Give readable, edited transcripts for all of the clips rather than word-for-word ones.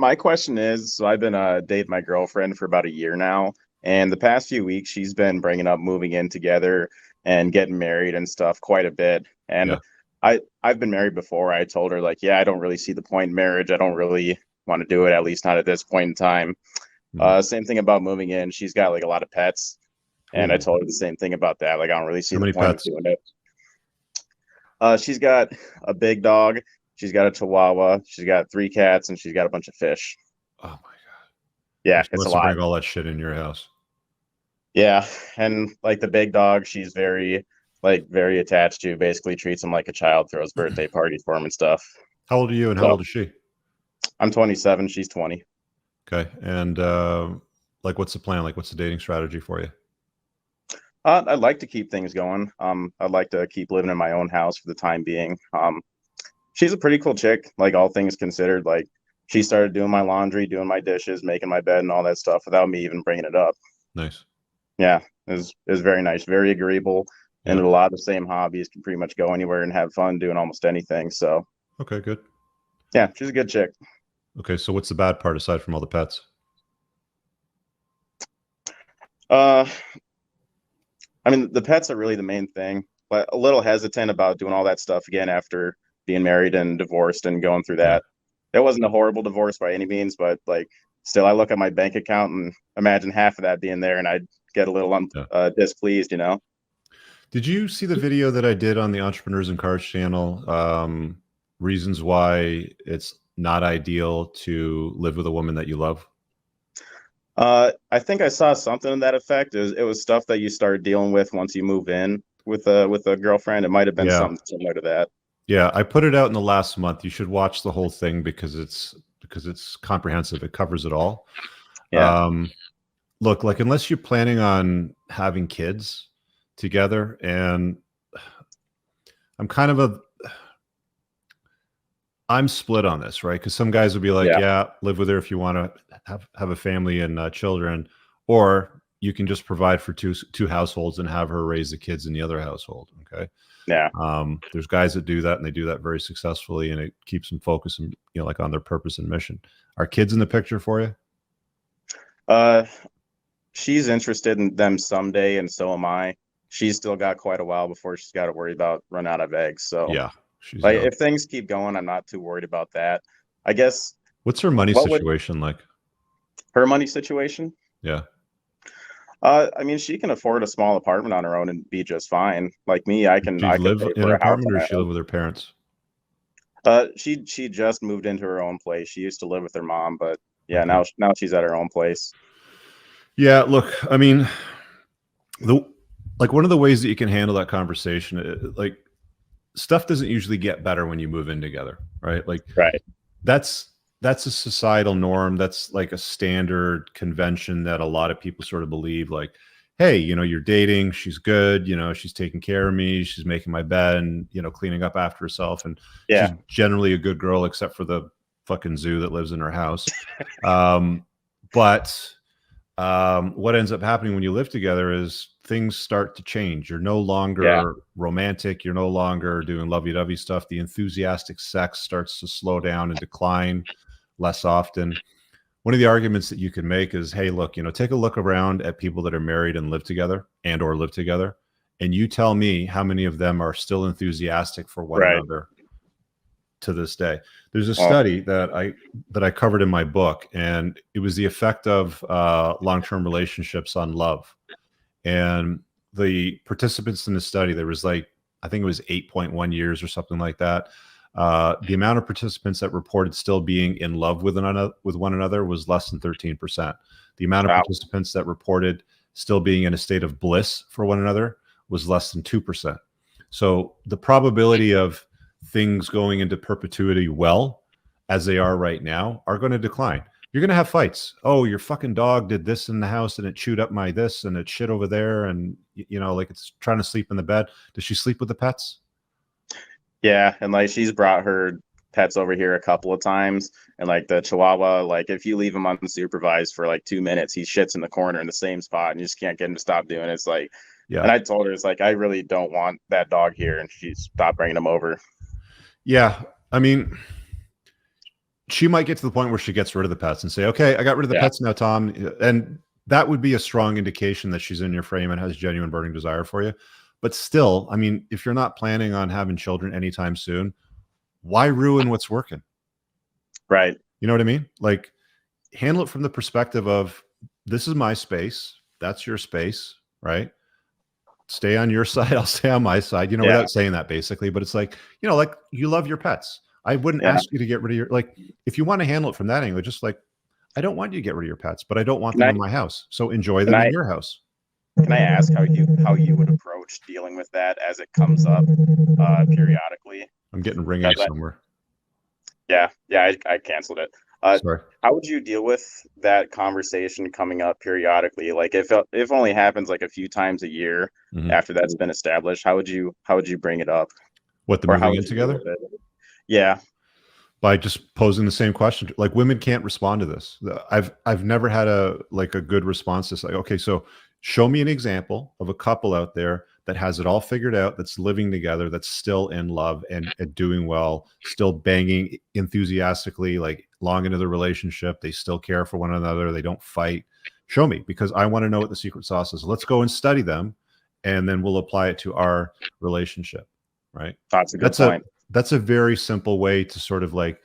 my question is, so I've been dating my girlfriend for about a year now, and the past few weeks she's been bringing up moving in together and getting married and stuff quite a bit. And Yeah. I've been married before. I told her like, yeah, I don't really see the point in marriage. I don't really want to do it, at least not at this point in time. Mhm. Same thing about moving in. She's got like a lot of pets, and I Ooh. told her the same thing about that. Like, I don't really see How the many point of pets? doing it. She's got a big dog. She's got a Chihuahua. She's got three cats, and she's got a bunch of fish. Oh my God. Yeah, She it's a wants to lot. bring all that shit in your house. Yeah, and like the big dog, she's very attached to. Basically, treats him like a child. Throws birthday parties for him and stuff. How old are you and how So old is she? I'm 27. She's 20. Okay. And like what's the plan? Like what's the dating strategy for you? I'd like to keep things going. I'd like to keep living in my own house for the time being. She's a pretty cool chick, like all things considered. Like she started doing my laundry, doing my dishes, making my bed, and all that stuff without me even bringing it up. Nice. Yeah, it was very nice, very agreeable, and Yeah. a lot of the same hobbies. Can pretty much go anywhere and have fun doing almost anything. So Okay, good. yeah, she's a good chick. Okay, so what's the bad part aside from all the pets? Uh, I mean, the pets are really the main thing, but a little hesitant about doing all that stuff again after being married and divorced and going through Yeah. that. It wasn't a horrible divorce by any means, but like still, I look at my bank account and imagine half of that being there, and I'd get a little Yeah. displeased, you know? Did you see the video that I did on the Entrepreneurs and Cars channel? Reasons why it's not ideal to live with a woman that you love? I think I saw something in that effect. It was stuff that you start dealing with once you move in with a girlfriend. It might have been Yeah. something similar to that. Yeah, I put it out in the last month. You should watch the whole thing because it's comprehensive. It covers it all. Yeah, Um, Look, like unless you're planning on having kids together, and I'm kind of a I'm split on this, right? Because some guys would be like, yeah, "Yeah, live with her if you want to have a family and children," or you can just provide for two households and have her raise the kids in the other household. Okay. yeah. There's guys that do that and they do that very successfully, and it keeps them focused and like on their purpose and mission. Are kids in the picture for you? Uh, she's interested in them someday, and so am I. She's still got quite a while before she's got to worry about run out of eggs. So, Yeah, she's like, young. if things keep going, I'm not too worried about that. I guess What's her money what would situation like? her money situation? Yeah. I mean, she can afford a small apartment on her own and be just fine. Like me, I can Do you I can live pay in for an a house apartment on or my does she live own. with her parents? She just moved into her own place. She used to live with her mom, but yeah, Okay. now she's at her own place. Yeah, look, I mean, the like one of the ways that you can handle that conversation, like stuff doesn't usually get better when you move in together, right? Like Right. that's that's a societal norm. That's like a standard convention that a lot of people sort of believe. Like, hey, you're dating. She's good. She's taking care of me. She's making my bed and cleaning up after herself, and she's Yeah. generally a good girl, except for the fucking zoo that lives in her house. But what ends up happening when you live together is things start to change. You're no Yeah. longer romantic. You're no longer doing lovey-dovey stuff. The enthusiastic sex starts to slow down and decline less often. One of the arguments that you can make is, hey, look, take a look around at people that are married and live together, and you tell me how many of them are still enthusiastic for one Right. another to this day. There's a Well, study that I covered in my book, and it was the effect of long-term relationships on love. And the participants in the study, there was like, I think it was 8.1 years or something like that. The amount of participants that reported still being in love with one another was less than 13%. The amount of wow. participants that reported still being in a state of bliss for one another was less than 2%. So the probability of things going into perpetuity well, as they are right now, are going to decline. You're going to have fights. Oh, your fucking dog did this in the house and it chewed up my this and it shit over there. And, like it's trying to sleep in the bed. Does she sleep with the pets? Yeah, and like she's brought her pets over here a couple of times, and like the Chihuahua, like if you leave him unsupervised for like 2 minutes, he shits in the corner in the same spot, and you just can't get him to stop doing it. It's like, Yeah. and I told her it's like I really don't want that dog here, and she stopped bringing him over. Yeah. I mean, she might get to the point where she gets rid of the pets and say, okay, I got rid of the pets now, Tom. And that would be a strong indication that she's in your frame and has genuine burning desire for you. But still, I mean, if you're not planning on having children anytime soon, why ruin what's working? Right. You know what I mean? Like, handle it from the perspective of, this is my space. That's your space, right? Stay on your side. I'll stay on my side, you know, without saying that basically. But it's like, you know, like, you love your pets. I wouldn't ask you to get rid of your, like, if you want to handle it from that angle, just like, I don't want you to get rid of your pets, but I don't want them in my house. So enjoy them in your house. Can I ask how you would approach dealing with that as it comes up periodically? I'm getting ringing somewhere. Yeah, I canceled it. Sorry. How would you deal with that conversation coming up periodically? Like if only happens like a few times a year after that's been established, how would you bring it up? What, the moving in together? Yeah. By just posing the same question. Like, women can't respond to this. I've never had a good response to this. Like, okay, so show me an example of a couple out there that has it all figured out, that's living together, that's still in love and doing well, still banging enthusiastically, like, long into the relationship. They still care for one another. They don't fight. Show me, because I want to know what the secret sauce is. Let's go and study them, and then we'll apply it to our relationship. Right? That's a good point. That's a very simple way to sort of like,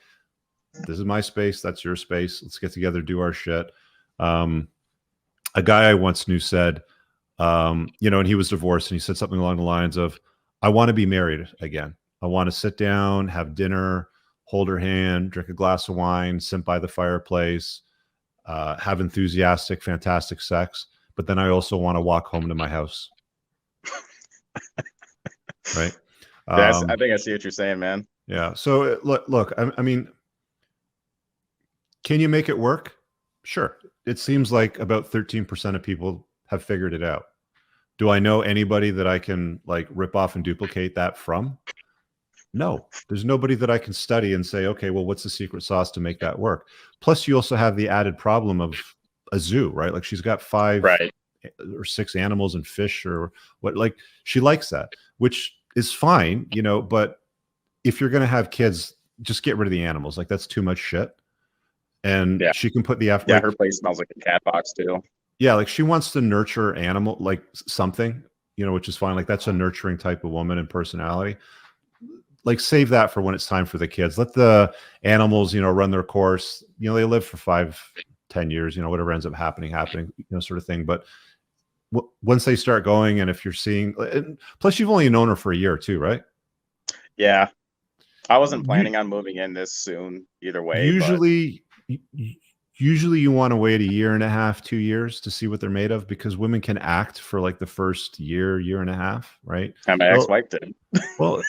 this is my space, that's your space. Let's get together, do our shit. A guy I once knew said, you know, and he was divorced, and he said something along the lines of, I want to be married again. I want to sit down, have dinner, hold her hand, drink a glass of wine, sit by the fireplace, have enthusiastic, fantastic sex. But then I also want to walk home to my house. Right? I think I see what you're saying, man. Yeah. So look, I mean, can you make it work? Sure. It seems like about 13% of people have figured it out. Do I know anybody that I can like rip off and duplicate that from? No, there's nobody that I can study and say, okay, well, what's the secret sauce to make that work? Plus, you also have the added problem of a zoo, right? Like, she's got 5 or 6 animals and fish or what, like, she likes that, which is fine, you know, but if you're going to have kids, just get rid of the animals. Like, that's too much shit. And she can put the effort. Yeah, her place smells like a cat box too. Yeah, like, she wants to nurture animal, like something, you know, which is fine. Like, that's a nurturing type of woman and personality. Like, save that for when it's time for the kids. Let the animals, you know, run their course. You know, they live for 5-10 years, you know, whatever ends up happening, you know, sort of thing. But once they start going, and if you're seeing, plus you've only known her for a year or two, right? Yeah. I wasn't planning on moving in this soon either way. Usually you want to wait 1.5 to 2 years to see what they're made of, because women can act for like the first year and a half, right? And my ex-wife did. Well,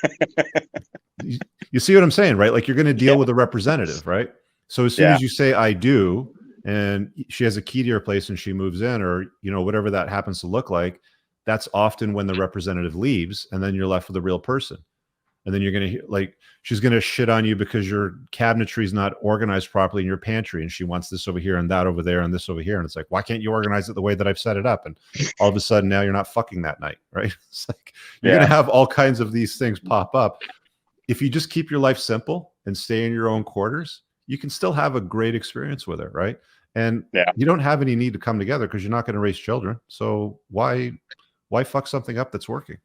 you see what I'm saying, right? Like, you're going to deal with a representative, right? So as soon as you say, I do, and she has a key to your place and she moves in, or, you know, whatever that happens to look like, that's often when the representative leaves, and then you're left with a real person. And then you're going to, like, she's going to shit on you because your cabinetry is not organized properly in your pantry, and she wants this over here and that over there and this over here. And it's like, why can't you organize it the way that I've set it up? And all of a sudden now you're not fucking that night, right? It's like, you're going to have all kinds of these things pop up. If you just keep your life simple and stay in your own quarters, you can still have a great experience with it, right? And you don't have any need to come together because you're not going to raise children. So why fuck something up that's working?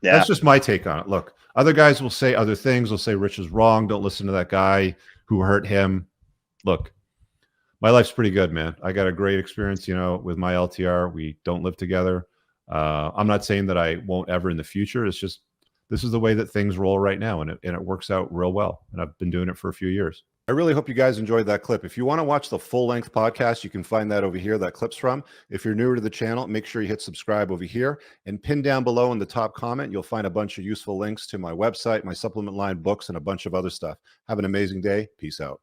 Yeah. That's just my take on it. Look, other guys will say other things. They'll say Rich is wrong. Don't listen to that guy who hurt him. Look, my life's pretty good, man. I got a great experience, you know, with my LTR. We don't live together. I'm not saying that I won't ever in the future. It's just, this is the way that things roll right now, and it works out real well. And I've been doing it for a few years. I really hope you guys enjoyed that clip. If you want to watch the full-length podcast, you can find that over here, that clip's from. If you're newer to the channel, make sure you hit subscribe over here, and pin down below in the top comment, you'll find a bunch of useful links to my website, my supplement line, books, and a bunch of other stuff. Have an amazing day. Peace out.